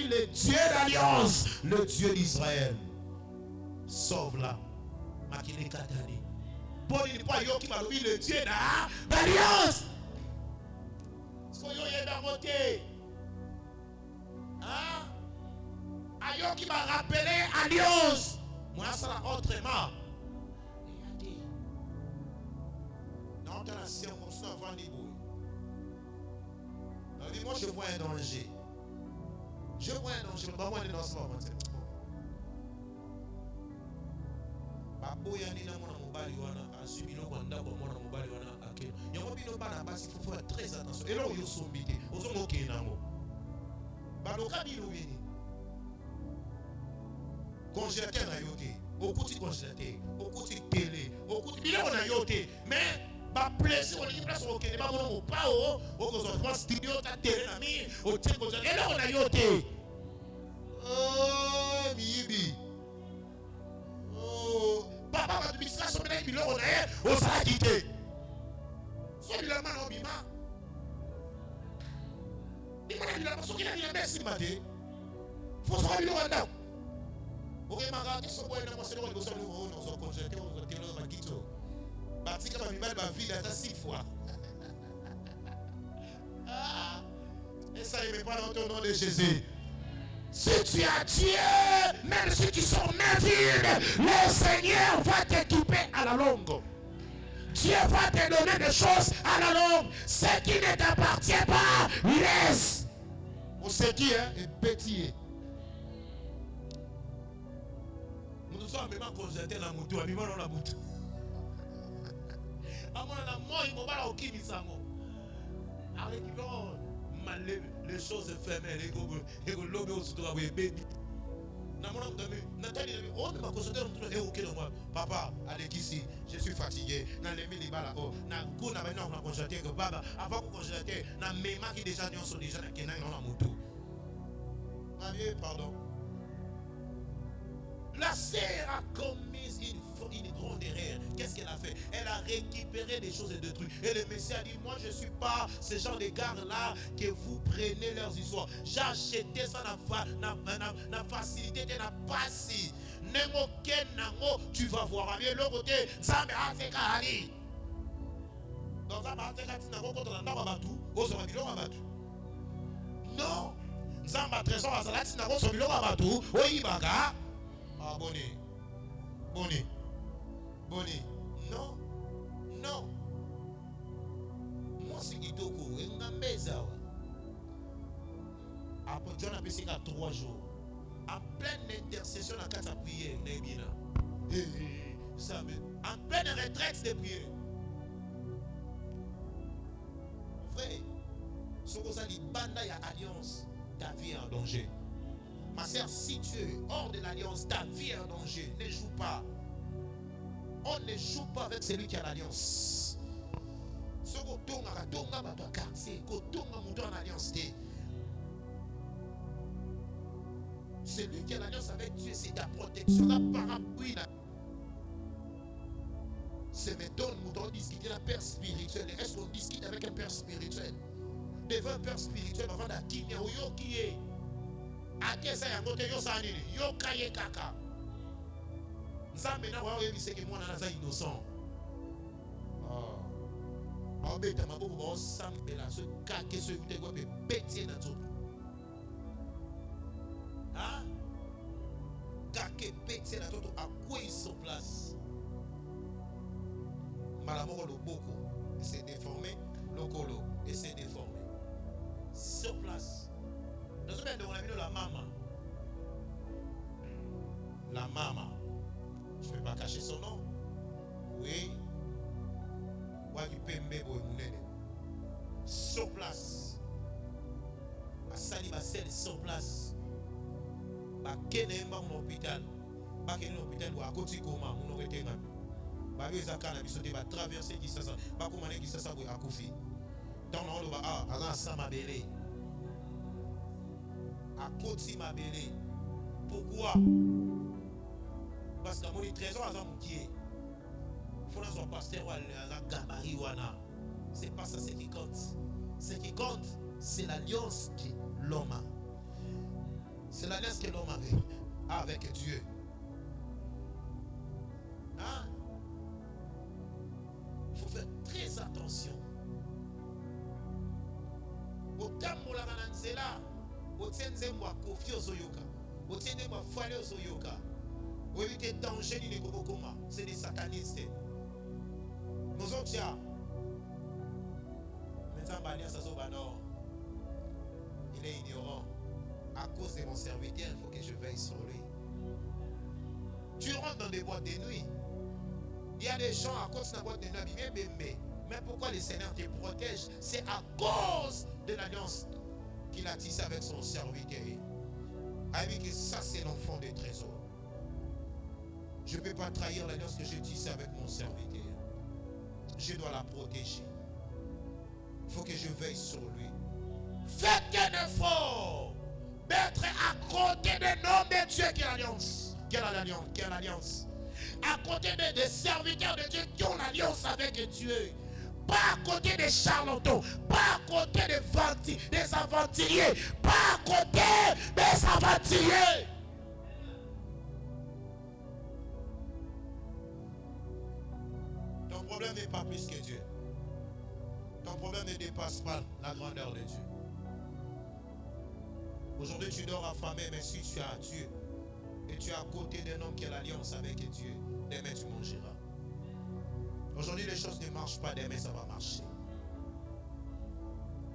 le Dieu d'alliance, le Dieu d'Israël, sauve-la. Le Dieu d'alliance. Ayo qui m'a rappelé alliance. Moi, ça l'a autrement. Non, dans la circonstance avant les bouilles. Moi, je vois un danger. Je vois un danger. Pas moi, dans ce moment. Il faut faire très attention. Et là, il y a sombité. Aux hommes qui sont là. Congélateur na yoté, beaucoup de congélateur, beaucoup de télé, beaucoup de millions na yoté, mais ba plaisir on dit place au Kenya, ba mon pas au cause studio ta télé na mi, au tien congélateur, et là on a yoté. Oh mibi. Oh, papa va te ça sur les millions on a, on s'est quitté. So bila man obima. Ni mana bila parce qu'il a mis la merci maté. Faut se ramener au ndao. Ok, ma so boy na moselo ngo so no so congélateur on télé ma kito. Batika ba mibali ba vie ata 6 fois. Ah! Et ça il me parle au nom de Jésus. Si tu as Dieu, même si tu sors navire, le Seigneur va t'équiper à la longue. Dieu va te donner des choses à la longue. Ce qui ne t'appartient pas, laisse. On sait qui est petit. Nous sommes même congélatés la moto, à vivre dans la moto. À mon amour, il m'a au qui misamo. Avec les choses éphémères, les lobes au sud de bébé. Papa, allez ici, je suis fatigué. Avant que congélateur, na mema qui déjà sont déjà dans la moto. Pardon. La sœur a commis une grande erreur. Qu'est-ce qu'elle a fait? Elle a récupéré des choses et des trucs. Et le Messie a dit, moi je ne suis pas ce genre de gars-là que vous prenez leurs histoires. J'ai acheté ça dans facilité, dans pas si. Tu vas voir. Et l'autre côté, ça me a fait carré. Donc ça m'a fait carré. Non. Ça m'a fait carré. Ah, Bonnie. Non. Moi, c'est Kitoko. Après, John a passé 3 jours. En pleine intercession, la carte à prière. En pleine retraite de prière. Frère, ce que ça dit, Banda, il y a alliance. Ta vie est en danger. Ma sœur, si tu es hors de l'alliance, ta vie est en danger. Ne joue pas. On ne joue pas avec celui qui a l'alliance. Ce que tu as celui qui a l'alliance avec Dieu, c'est ta protection, la parapluie. C'est maintenant nous devons discuter la père spirituel. Est-ce qu'on discute avec un père spirituel? Devant un père spirituel, avant d'acquérir au qui est. Akesa ya ngote yo sanini yo kaye kaka nzambe na wa yebise ke mwana naza innocent obeta maboko ba osambela so kake so yute kwa pe betie na nzoto pété la toto à quoi ils sont place. Malamoro le boko et c'est déformé, locolo et c'est déformé. Sur place. Dans ce moment, on a vu la maman. La maman. Je ne vais pas cacher son nom. Oui. Sur place. Ma sali ma selle sur place. Ma kene mba mon hôpital. Ba kene l'hôpital ou à côté comment on aurait été ngami. Ba yo ezakana biso te ba traverser qui ça ba komane qui ça boy akufi. Dans on va à ça ma belé. À côté ma belé. Pourquoi? Parce que mon trésor à mon qui est. Faut dans son pasteur à la gabarit wana. C'est pas ça ce qui compte. Ce qui compte, c'est l'alliance que l'homme a. C'est l'alliance que l'homme a avec Dieu. Hein? Il faut faire très attention. Au terme où la mananzela, au tienze moi confier aux yoka, au tienze moi foiler aux yoka. Au éviter danger ni nekokoma, c'est des satanistes. Nous autres ya. Maintenant Bania Sazobano, il est ignorant. À cause de mon serviteur, il faut que je veille sur lui. Tu rentres dans des boîtes de nuit. Il y a des gens à cause de la boîte de nuit, mais pourquoi le Seigneur te protège? C'est à cause de l'alliance qu'il a tissée avec son serviteur. Avec que ça, c'est l'enfant des trésors. Je ne peux pas trahir l'alliance que j'ai tissée avec mon serviteur. Je dois la protéger. Il faut que je veille sur lui. Faites un effort d'être à côté des noms de Dieu qui est l'alliance. Quelle alliance? À côté des serviteurs de Dieu qui ont l'alliance avec Dieu. Pas à côté des charlatans, pas à côté des aventuriers, pas à côté des aventuriers. Ton problème n'est pas plus que Dieu. Ton problème ne dépasse pas la grandeur de Dieu. Aujourd'hui, tu dors affamé, mais si tu as Dieu et tu es à côté d'un homme qui a l'alliance avec Dieu, demain tu mangeras. Aujourd'hui, les choses ne marchent pas, demain ça va marcher.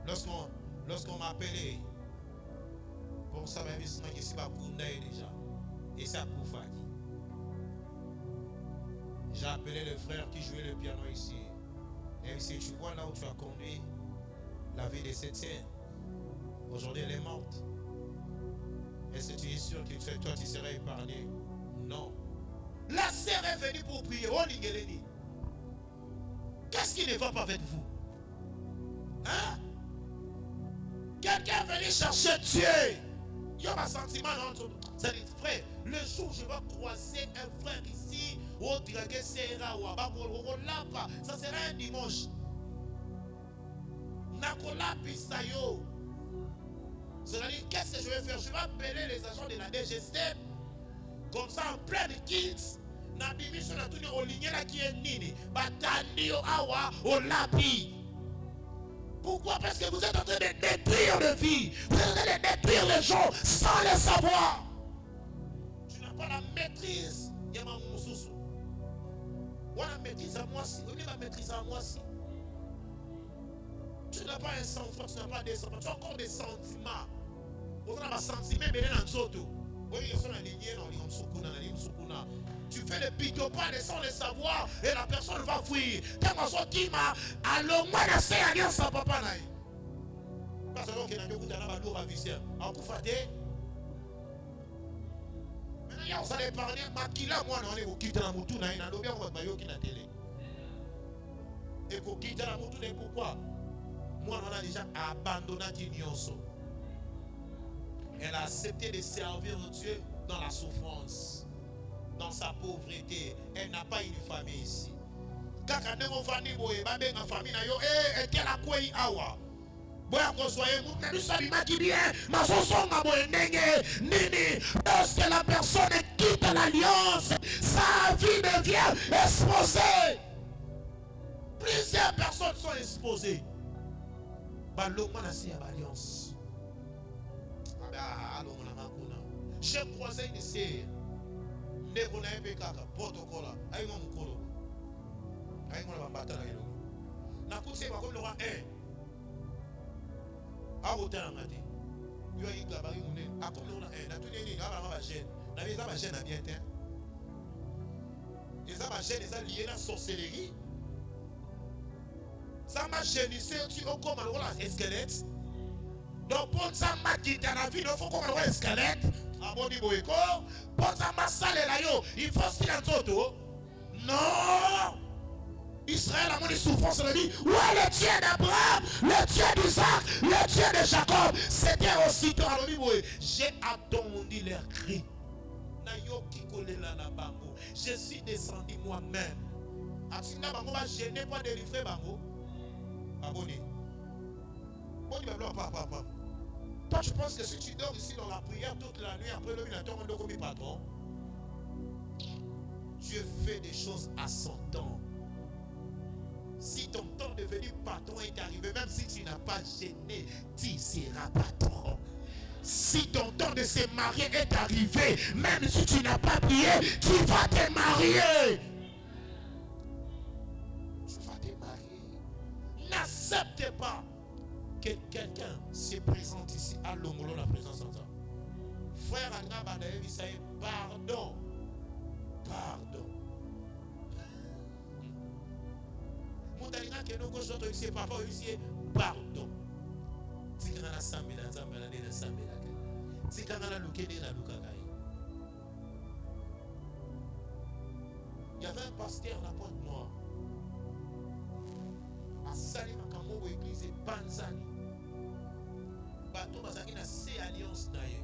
Lorsqu'on m'a appelé pour ça, qui s'est pas déjà, et ça pour j'ai appelé le frère qui jouait le piano ici. Et si tu vois là où tu as conduit la vie de cette sœur, aujourd'hui elle est morte. Est-ce que tu es sûr que toi tu seras épargné? Non. La sœur est venue pour prier. Oh Ningeleni. Qu'est-ce qui ne va pas avec vous? Hein? Quelqu'un est venu chercher Dieu. Il y a un sentiment dans ton... Ça dit, frère, le jour où je vais croiser un frère ici, ça sera un dimanche. C'est-à-dire, qu'est-ce que je vais faire? Je vais appeler les agents de la DGST. Comme ça, en plein de kids. Pourquoi? Parce que vous êtes en train de détruire le vie. Vous êtes en train de détruire les gens sans le savoir. Tu n'as pas la maîtrise. Il y a ma moussoussou. On a la maîtrise à moi si. On a la maîtrise à moi si. Tu n'as pas un sang-froid, tu n'as pas des sentiments. Tu as encore des sentiments. On a un sentiment, mais dans le soto. Tu fais le pique-pas sans le savoir et la personne va fuir. Quand on soit qui m'a alors moi je sais alliance sans papa naï. Parce que l'on a beaucoup de lourd à visser. En coup faté. Maintenant on s'est épargné. Makila moi on est au quitte la moutou naï. On a bien votre maillot qui n'a télé. Et pour quitter la moutou naï pourquoi? Moi on a déjà abandonné Tinyoso. Elle a accepté de servir Dieu dans la souffrance, dans sa pauvreté. Elle n'a pas une famille ici. Quand on va dire que la famille est quelle a quoi awa. Lorsque la personne quitte l'alliance, sa vie devient exposée. Plusieurs personnes sont exposées. Alliance. J'ai croisé une sœur ndeko na ebe kaka protocole ayi mo mukolo ayi mo na bambata na yelo na kuse ba comme le roi 1 a otanga te yo yi gabari mune a comme le roi 1 na tuni ni na ba chaîne na beza ba chaîne na bien te eza ba chaîne eza lié na sorcellerie ça m'a gêné c'est tu au comme le squelette donc pour ça m'a dit dans la vie il faut comme le squelette a boni boyeko pour ça m'a salé là yo il faut si en toto non Israël a mon souffrance la vie ouais le Dieu d'Abraham le Dieu d'Isaac le Dieu de Jacob c'était aussitôt à l'homme boy j'ai attendu leur cri na yo qui collé là na bango je suis descendu moi-même atina bango va gêner pas délivrer bango abonné bon il va papa toi je pense que si tu dors ici dans la prière toute la nuit après le minateur on doit comme patron Dieu fait des choses à son temps. Si ton temps de devenir patron est arrivé, même si tu n'as pas gêné, tu seras patron. Si ton temps de se marier est arrivé, même si tu n'as pas prié, tu vas te marier. Tu vas te marier. N'accepte pas que quelqu'un se présente ici à l'ongolo la présence en toi. Frère Angaba Daïvisaï, pardon. Pardon. Moutalinga Kenoko Joto ici, papa ici, pardon. Tikana Sambela, Zambela, Nena Sambela. Tikana Lukene, na Lukakai. Il y avait un pasteur à la Pointe Noire. À Salim Akamobo église Banzani. Bato Bazaki na C alliance na ye.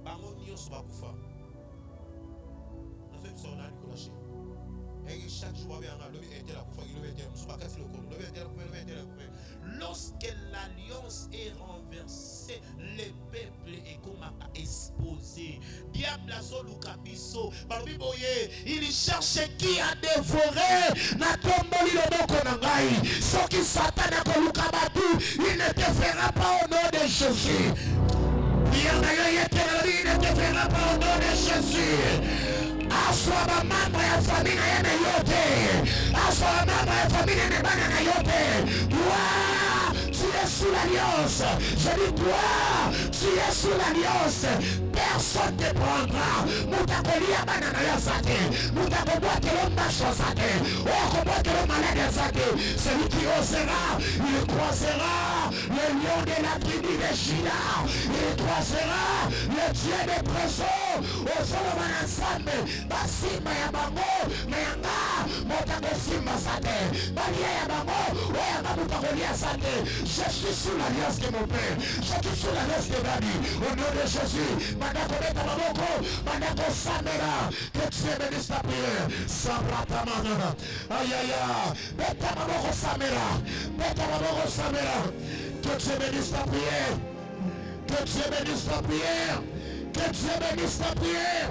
Bango nyos bakufa. Na fait ça on a Nicolas. Et chaque jour avec un lobby était la kufa, il était musuba kasi le corps, lobby était la lorsque l'alliance est renversée, le peuple est comme à exposer. Diable a solo kabiso, barobi boye, il cherche qui a dévoré na tomboli le boko nangai. Ce qui Satan a koluka batu, il ne te fera pas au nom de Jésus. Pierre il ne te fera pas au nom de Jésus. Aswa mambo ya familia yana yote. Aswa mambo ya familia yana bana yote. Toi, tu es sous l'alliance. Je dis toi, tu es sous l'alliance. Personne ne te prendra. Mutakolia banana ya zate. Mutakoboa kelo macho zate. Okoboa kelo malade zate. Celui qui osera, il croisera le lion de la tribu de Juda. Il croisera le Dieu des présents. Au Solomon ensemble. Basima ya bango. Mayanga. Motango simba zate. Balia ya bango. Oyanga mutakolia zate. Je suis sous l'alliance de mon père. Je suis sous l'alliance de David. Au nom de Jésus. Mandako beta baboko. Mandako samera. Que Dieu bénisse ta prière. Sabrata mana. Aïe aïe aïe. Beta baboko samera. Beta baboko samera. Que Dieu bénisse ta prière. Que Dieu bénisse ta prière. Que Dieu bénisse ta prière.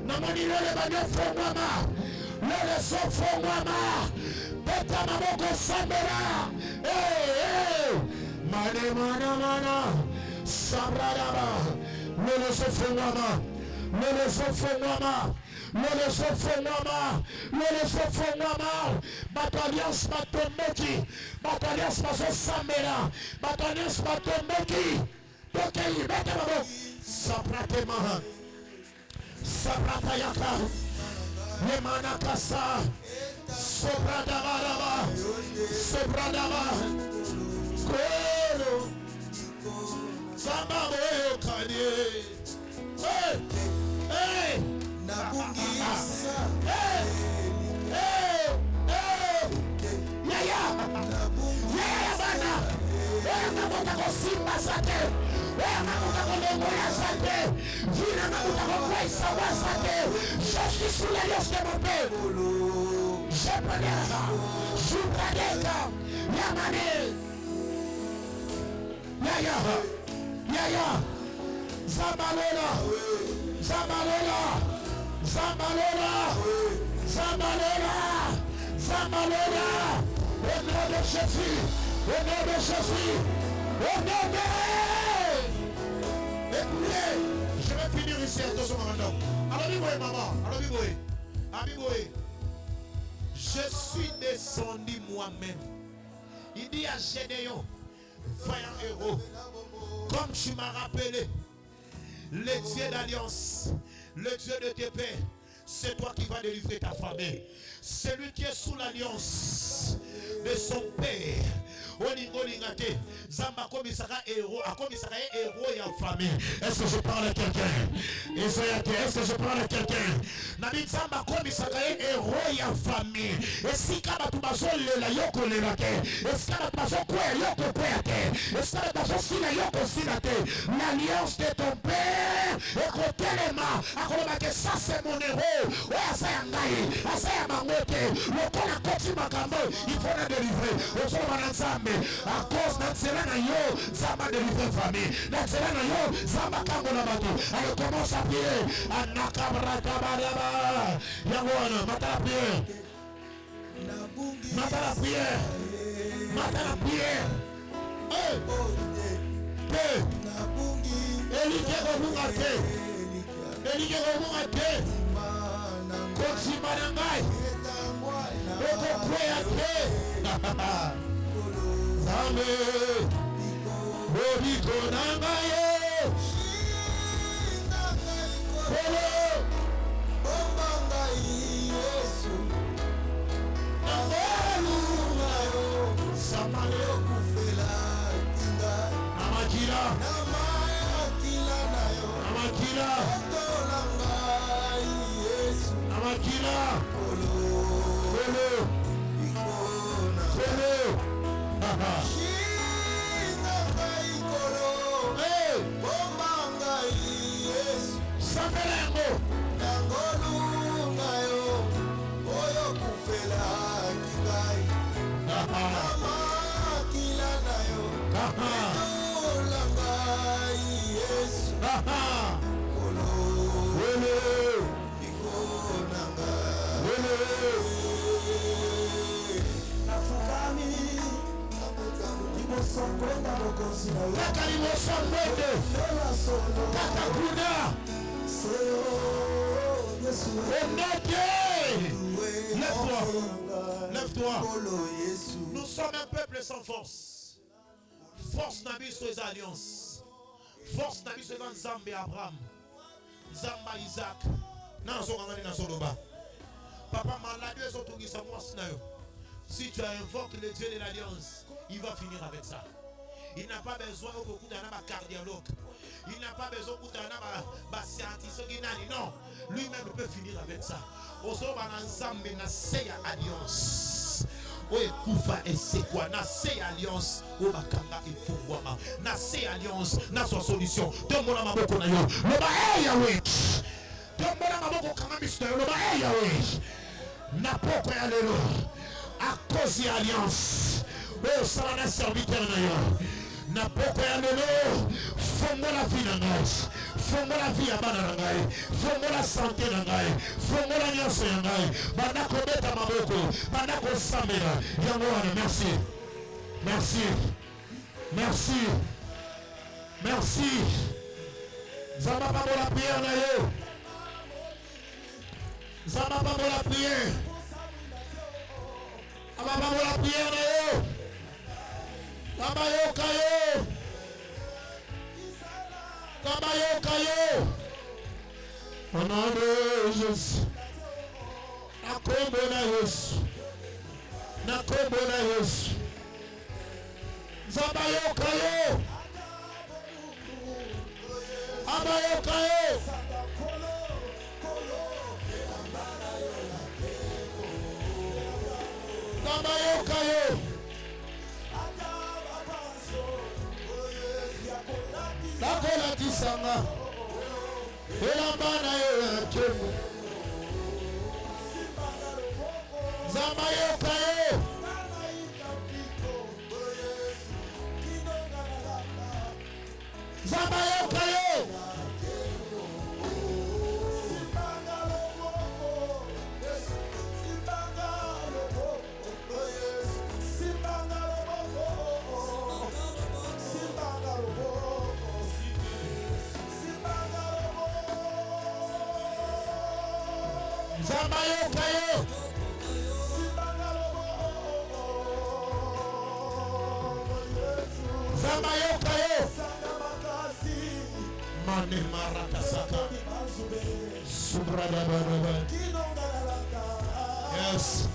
Namani le bagno fongwama. Le so fongwama. Beta baboko samera. Hey. Mane mana mana. Sabradaba. Le sofongwama. Le sofongwama. Le sofongwama. Le sofongwama. Batalias Matomoki. Batalias Maso Samera. Batalias Matomoki. Tokei Betamabo. Sapratema. Sapratayaka. Lemanakasa. Sobradaba. Sobradaba. Koro. Samabo Kanye. Hey! Hey! Nabungisa. Hey! Hey! Hey! Yaya! Yaya bana! Yaya mabuta ko simba sate! Yaya mabuta ko lengoya sate! Vina mabuta ko kwesa wa sate! Je suis sous l'alliance de mon père! Je prenera! Je prenera! Yamane! Yaya! Yaya! Zamalola! Zamalola! Zamalola! Zamalola! Zamalola! Au nom de Jésus! Au nom de Jésus! Au nom de... Écoutez, je vais finir ici, attention maintenant. Alors, maman. Je suis descendu moi-même. Il dit à Gédéon, vaillant héros, comme tu m'as rappelé, le Dieu d'alliance, le Dieu de tes pères, c'est toi qui vas délivrer ta famille. Celui qui est sous l'alliance de son père. Zamba komisaka héros, a komisaka héros et en famille. Est-ce que je parle à quelqu'un? Est-ce que je parle à quelqu'un? Nabi Zamba komisaka héros et en famille. Et si kaba tubazo lela yoko lela ke. Est-ce que kaba tubazo kwe yoko kwe ke. Est-ce que kaba tubazo sila yoko sila te. L'alliance de ton père. Écoutez les mains. Akoloma que ça c'est mon héros. Ouais, asaya ngai, asaya mangote. Le kona koti makambo. Il faut la délivrer. Ozo mananzambe. À cause de Zamba yo, Zamba délivre famille. Zamba yo, Zamba kango na bato. Elle commence à prier. Anakabra kabaraba. Yangwana, mata la prière. Mata la prière. Mata la prière. Elike komunga te. Elike komunga te. Kotsima nangai. Oko kwea te. Zame, Bobiko Nangaye, Kolo, Bombangai Yesu, Nangolu Nayo, Samale Kufela Tinga, Namakila, Namakila Nayo, Namakila, Otolangai Yesu, Namakila, Kolo, Kolo, Kolo. Lève-toi. Nous sommes un peuple sans force. Force n'a mis sur les alliances. Force n'a mis sur les Zambé Abraham. Zamba Isaac. Papa malade si tu invoques le Dieu de l'alliance, il va finir avec ça. Il n'a pas besoin d'un cardiologue. Il n'a pas besoin d'un scientifique. Non, lui-même peut finir avec ça. Alliance. C'est quoi? Nase alliance. Nase alliance. Nase solution. Demona maboko na yo. Loba Yahweh. Demona maboko kama mister. Loba Yahweh. Napoko ya lelo. À cause de l'alliance. Oh, ça va être serviteur na yo. Napoko ya lelo. Fongo la vie na ngai. Fongo la vie ya bana na ngai. Fongo la santé na ngai. Fongo la nyonso ya ngai. Bana ko beta maboko. Bana ko samela. Yango wana merci. Merci. Merci. Merci. Zama pa la prière na yo. Zama pa la prière. Aba pa la prière na yo. Kama yo kayo. Kama yo kayo. Au nom de Jésus. Nakombo na Yesu. Nakombo na Yesu. Zaba yo kayo. Aba yo kayo. Zaba yo kayo. Nakola tisanga. Elambana yo yakemo. Zama yo kayo. Zama yo kayo. Zamayo kayo. Zamayo kayo. Mane marakasaka. Subradababa. Yes.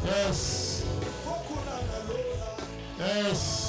Yes. Yes.